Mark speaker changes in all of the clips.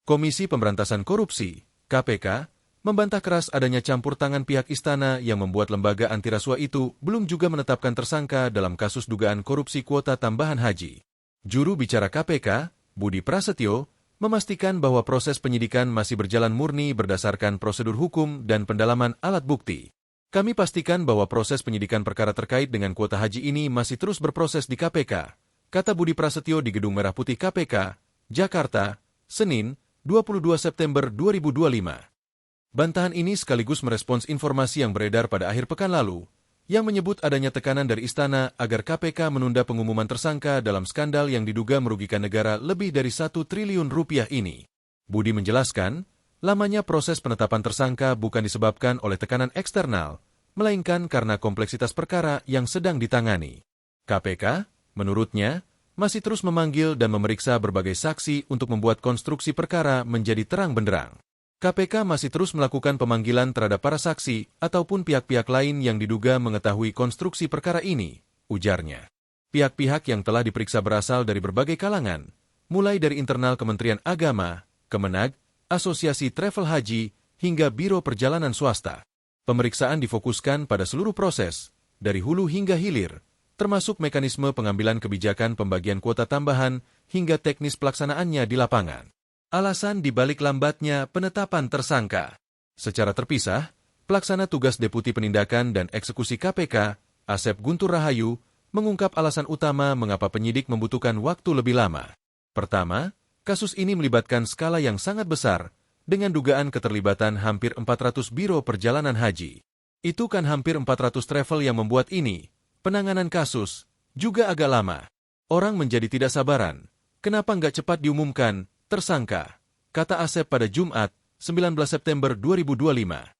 Speaker 1: Komisi Pemberantasan Korupsi, KPK, membantah keras adanya campur tangan pihak istana yang membuat lembaga anti rasuah itu belum juga menetapkan tersangka dalam kasus dugaan korupsi kuota tambahan haji. Juru bicara KPK, Budi Prasetyo, memastikan bahwa proses penyidikan masih berjalan murni berdasarkan prosedur hukum dan pendalaman alat bukti. Kami pastikan bahwa proses penyidikan perkara terkait dengan kuota haji ini masih terus berproses di KPK, kata Budi Prasetyo di Gedung Merah Putih KPK, Jakarta, Senin, 22 September 2025. Bantahan ini sekaligus merespons informasi yang beredar pada akhir pekan lalu, yang menyebut adanya tekanan dari istana agar KPK menunda pengumuman tersangka dalam skandal yang diduga merugikan negara lebih dari 1 triliun rupiah ini. Budi menjelaskan, lamanya proses penetapan tersangka bukan disebabkan oleh tekanan eksternal, melainkan karena kompleksitas perkara yang sedang ditangani. KPK, menurutnya, masih terus memanggil dan memeriksa berbagai saksi untuk membuat konstruksi perkara menjadi terang benderang. KPK masih terus melakukan pemanggilan terhadap para saksi ataupun pihak-pihak lain yang diduga mengetahui konstruksi perkara ini, ujarnya. Pihak-pihak yang telah diperiksa berasal dari berbagai kalangan, mulai dari internal Kementerian Agama, Kemenag, Asosiasi Travel Haji, hingga Biro Perjalanan Swasta. Pemeriksaan difokuskan pada seluruh proses, dari hulu hingga hilir, termasuk mekanisme pengambilan kebijakan pembagian kuota tambahan hingga teknis pelaksanaannya di lapangan. Alasan dibalik lambatnya penetapan tersangka. Secara terpisah, Pelaksana Tugas Deputi Penindakan dan Eksekusi KPK, Asep Guntur Rahayu, mengungkap alasan utama mengapa penyidik membutuhkan waktu lebih lama. Pertama, kasus ini melibatkan skala yang sangat besar, dengan dugaan keterlibatan hampir 400 biro perjalanan haji. Itu kan hampir 400 travel yang membuat ini, penanganan kasus, juga agak lama. Orang menjadi tidak sabaran. Kenapa nggak cepat diumumkan tersangka, kata Asep pada Jumat, 19 September 2025.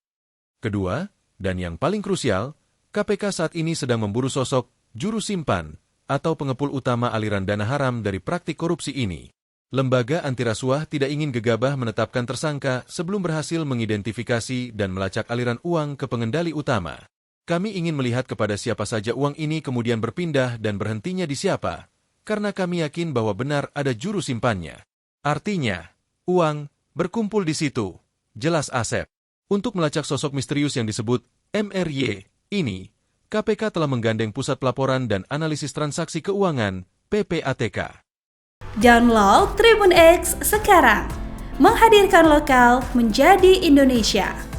Speaker 1: Kedua, dan yang paling krusial, KPK saat ini sedang memburu sosok juru simpan atau pengepul utama aliran dana haram dari praktik korupsi ini. Lembaga anti rasuah tidak ingin gegabah menetapkan tersangka sebelum berhasil mengidentifikasi dan melacak aliran uang ke pengendali utama. Kami ingin melihat kepada siapa saja uang ini kemudian berpindah dan berhentinya di siapa, karena kami yakin bahwa benar ada juru simpannya. Artinya, uang berkumpul di situ, jelas Asep. Untuk melacak sosok misterius yang disebut MRY ini, KPK telah menggandeng Pusat Pelaporan dan Analisis Transaksi Keuangan, PPATK.
Speaker 2: Download Tribun X sekarang, menghadirkan lokal menjadi Indonesia.